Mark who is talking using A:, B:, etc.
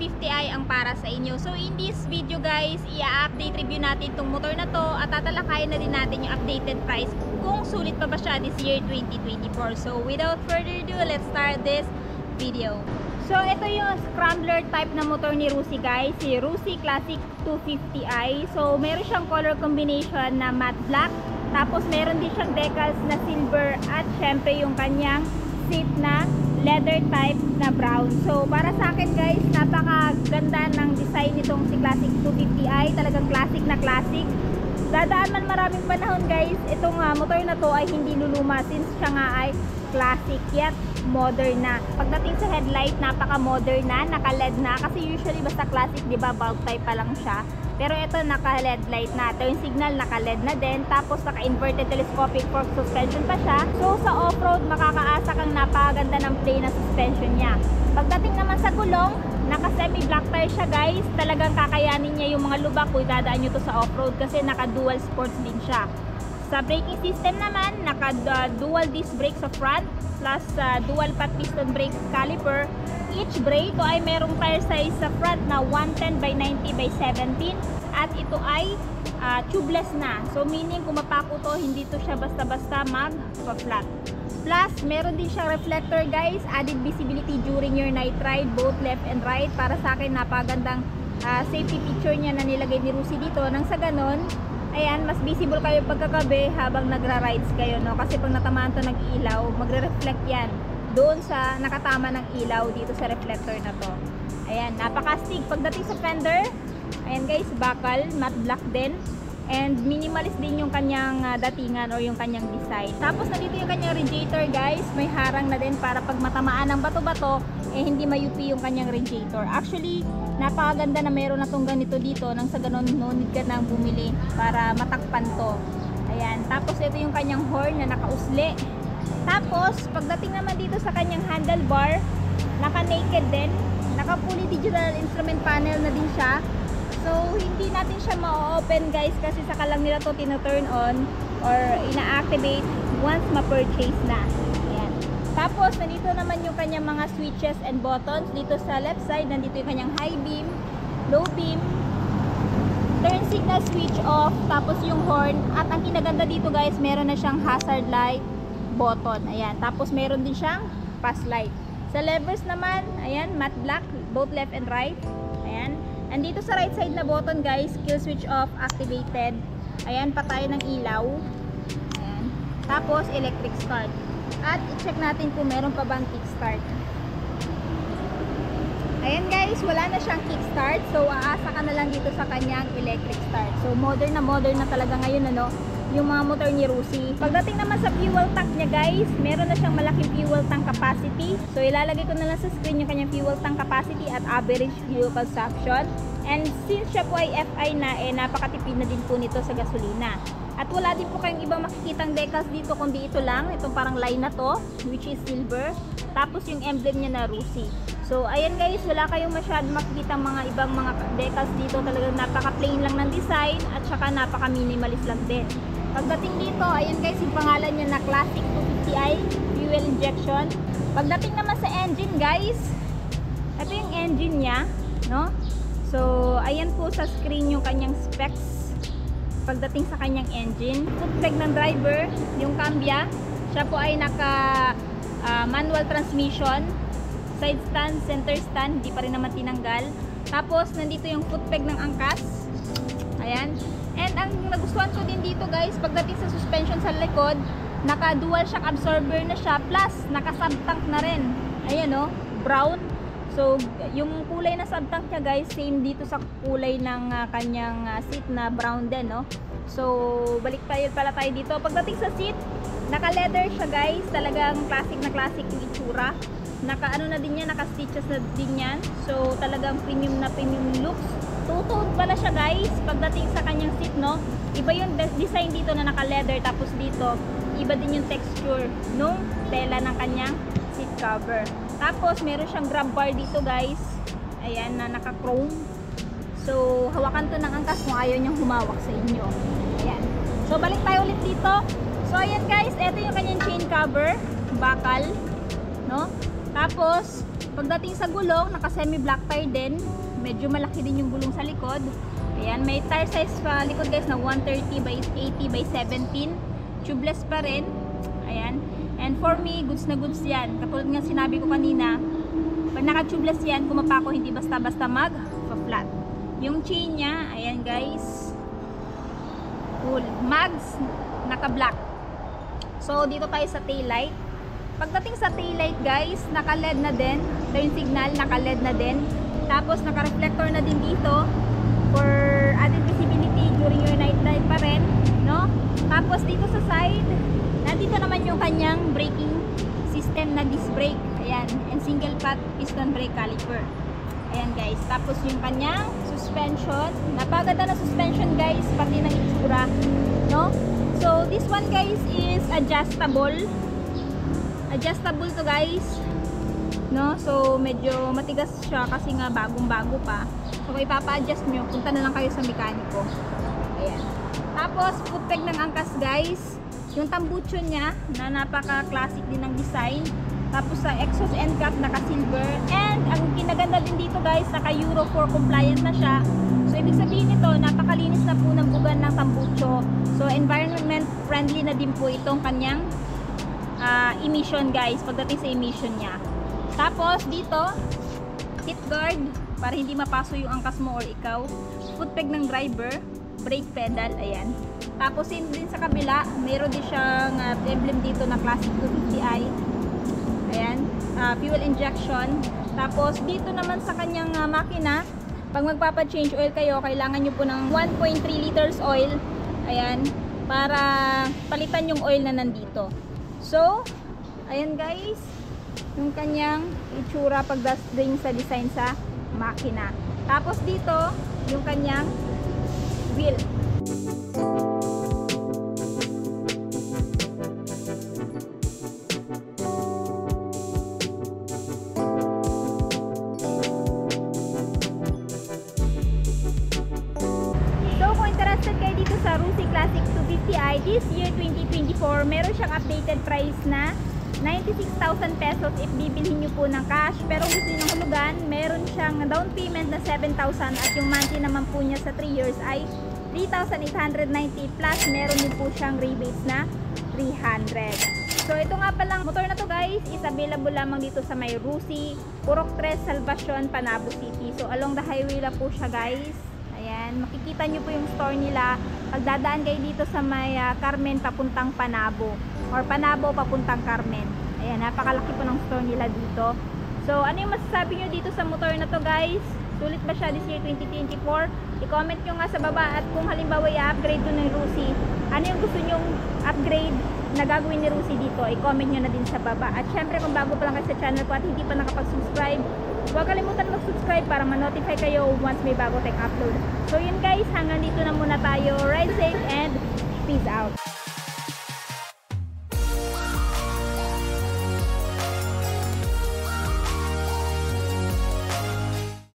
A: 250i ang para sa inyo. So in this video guys, i-update review natin itong motor na to at tatalakayin na din natin yung updated price kung sulit pa ba siya this year 2024. So without further ado, let's start this video. So ito yung scrambler type na motor ni Rusi guys, si Rusi Classic 250i. So meron siyang color combination na matte black, tapos meron din siyang decals na silver at syempre yung kanyang seat na leather type na brown. So para sa akin guys, napakaganda ng design nitong si Classic 250i, talagang classic na classic. Dadaan man maraming panahon guys, itong motor na to ay hindi luluma since siya nga ay classic yet modern na. Pagdating sa headlight, napaka-modern na, naka-LED na kasi usually basta classic, 'di ba, bulb type pa lang siya. Pero ito naka-LED light na, turn signal naka-LED na din, tapos naka-inverted telescopic fork suspension pa siya. So sa off-road, makakaasa kang napakaganda ng play na suspension niya. Pagdating naman sa gulong, naka-semi black tire siya guys, talagang kakayanin niya yung mga lubak kung dadaan nyo to sa off-road kasi naka-dual sports din siya. Sa braking system naman, naka-dual disc brake sa front plus dual pat piston brake caliper. Each brake ito ay merong tire size sa front na 110 by 90 by 17 at ito ay tubeless na. So meaning kung mapako to, hindi to siya basta-basta mag-flat. Plus meron din siyang reflector guys, added visibility during your night ride, both left and right. Para sa akin napagandang safety feature niya na nilagay ni Rusi dito, nang sa ganon ayan, mas visible kayo pagkagabi habang nagra-rides kayo, no? Kasi pag natamaan to ng ilaw, magre-reflect yan doon sa nakatama ng ilaw dito sa reflector na to. Ayan, napaka-astig. Pagdating sa fender, ayan guys, bakal, matte black din. And minimalist din yung kanyang datingan or yung kanyang design. Tapos nandito yung kanyang radiator guys, may harang na din para pag matamaan ng bato-bato, eh hindi mayupi yung kanyang radiator. Actually, napakaganda na meron na tong ganito dito, nang sa ganon no need ka nang bumili para matakpan to. Ayan, tapos ito yung kanyang horn na nakausli. Tapos pagdating naman dito sa kanyang handlebar, naka-naked din, naka-fully digital instrument panel na din siya. So hindi natin siya ma-open guys kasi saka lang nila to tina-turn on or ina-activate once ma-purchase na. Ayan. Tapos nandito naman yung kanyang mga switches and buttons. Dito sa left side, nandito yung kanyang high beam, low beam, turn signal switch off, tapos yung horn. At ang kinaganda dito guys, meron na siyang hazard light button. Ayan. Tapos meron din siyang pass light. Sa levers naman, ayan, matte black, both left and right. Ayan. And dito sa right side na button guys, kill switch off activated. Ayan, patay ng ilaw. Ayan. Tapos electric start. At i-check natin kung meron pa bang kickstart. Ayan guys, wala na siyang kickstart. So aasa ka na lang dito sa kanyang electric start. So modern na talaga ngayon ano, yung mga motor ni Rusi. Pagdating naman sa fuel tank niya guys, meron na siyang malaking fuel tank capacity. So ilalagay ko na lang sa screen yung kanyang fuel tank capacity at average fuel consumption. And since siya po ay FI na, eh napakatipid na din po nito sa gasolina. At wala din po kayong ibang makikitang decals dito kundi ito lang, itong parang line na to, which is silver. Tapos yung emblem niya na Rusi. So ayan guys, wala kayong masyadong makikitang mga ibang mga decals dito. Talagang napaka-plain lang ng design at saka napaka-minimalist lang din. Pagdating dito, ayan guys, yung pangalan niya na Classic 250i fuel injection. Pagdating naman sa engine guys, ito yung engine niya, no? So ayan po sa screen yung kanyang specs pagdating sa kanyang engine. Footbrake ng driver, yung cambia, siya po ay naka manual transmission, side stand, center stand, hindi pa rin naman tinanggal. Tapos nandito yung footbrake ng angkas. Ayan. And ang nagustuhan ko din dito guys, pagdating sa suspension sa likod, naka dual shock absorber na siya, plus naka subtank na rin. Ayan o, brown. So yung kulay na subtank niya guys, same dito sa kulay ng kanyang seat na brown din, no? So balik tayo pala tayo dito. Pagdating sa seat, naka leather siya guys, talagang classic na classic yung itsura. Naka ano na din yan, naka stitches na din yan. So talagang premium na premium looks. Two-tone pala siya guys pagdating sa kanyang seat, no? Iba yung design dito na naka leather, tapos dito iba din yung texture nung tela ng kanyang seat cover. Tapos meron siyang grab bar dito guys, ayan, na naka chrome. So hawakan to ng angkas kung ayaw niyang humawak sa inyo. Ayan. So balik tayo ulit dito. So ayan guys, ito yung kanyang chain cover, bakal, no? Tapos Pagdating sa gulong, naka semi black tire din. Medyo malaki din yung gulong sa likod. Ayan, may tire size pa likod guys na 130 by 80 by 17. Tubeless pa rin. Ayan. And for me, goods na goods yan. Katulad nga sinabi ko kanina, pag naka-tubeless yan, kumapa ko hindi basta-basta mag-flat. Yung chain niya, ayan guys. Cool. Mags, naka-black. So, dito tayo sa taillight. Pagdating sa taillight guys, naka-LED na din. Turn signal, naka-LED na din. Tapos, naka-reflector na din dito for added visibility during your night ride pa rin, no? Tapos, dito sa side, nandito naman yung kanyang braking system na disc brake. Ayan. And single path piston brake caliper. Ayan guys. Tapos, yung kanyang suspension. Napaganda na suspension guys, pati ng itsura, no? So, this one guys is adjustable. Adjustable to guys, no? So medyo matigas siya kasi nga bagong-bago pa. So kung ipapa-adjust nyo, punta na lang kayo sa mekaniko. Ayan. Tapos foot peg ng angkas guys, yung tambucho niya na napaka-classic din ng design. Tapos sa exhaust end cap naka-silver, and ang kinaganda din dito guys, naka Euro 4 compliant na siya. So ibig sabihin nito, napakalinis na po ng bugan ng tambucho. So environment friendly na din po itong kanyang emission guys, pagdating sa emission niya. Tapos dito, hit guard para hindi mapaso yung angkas mo or ikaw. Foot peg ng driver, brake pedal, ayan. Tapos same din sa kabila, mayroon din siyang emblem dito na classic 250i. Ayan, fuel injection. Tapos dito naman sa kanyang makina, pag magpapa-change oil kayo, kailangan nyo po ng 1.3 liters oil. Ayan, para palitan yung oil na nandito. So, ayan guys, yung kanyang itsura pagdating sa design sa makina. Tapos dito, yung kanyang wheel. So, kung interested kayo dito sa Rusi Classic 250i this year 2024, meron siyang updated price na 96,000 pesos if bibilhin nyo po ng cash. Pero gusto nyo ng hulugan, meron siyang down payment na 7,000 at yung monthly naman po niya sa 3 years ay 3,890 plus meron din po siyang rebates na 300. So ito nga palang motor na to guys is available lamang dito sa may Rusi, Purok 3, Salvacion, Panabo City. So along the highway lang po siya guys. Ayan, makikita nyo po yung store nila. Pagdadaan kayo dito sa may Carmen papuntang Panabo or Panabo papuntang Carmen. Ayan, napakalaki po ng store nila dito. So, ano yung masasabi nyo dito sa motor na to guys? Sulit ba siya this year 2024? I-comment nyo nga sa baba at kung halimbawa i-upgrade nyo ng Rusi, ano yung gusto nyong upgrade na gagawin ni Rusi dito? I-comment nyo na din sa baba. At syempre kung bago pa lang kayo sa channel ko at hindi pa nakapag-subscribe, huwag kalimutan mag-subscribe para ma-notify kayo once may bago tayong upload. So yun guys, hanggang dito na muna tayo. Ride safe and peace out!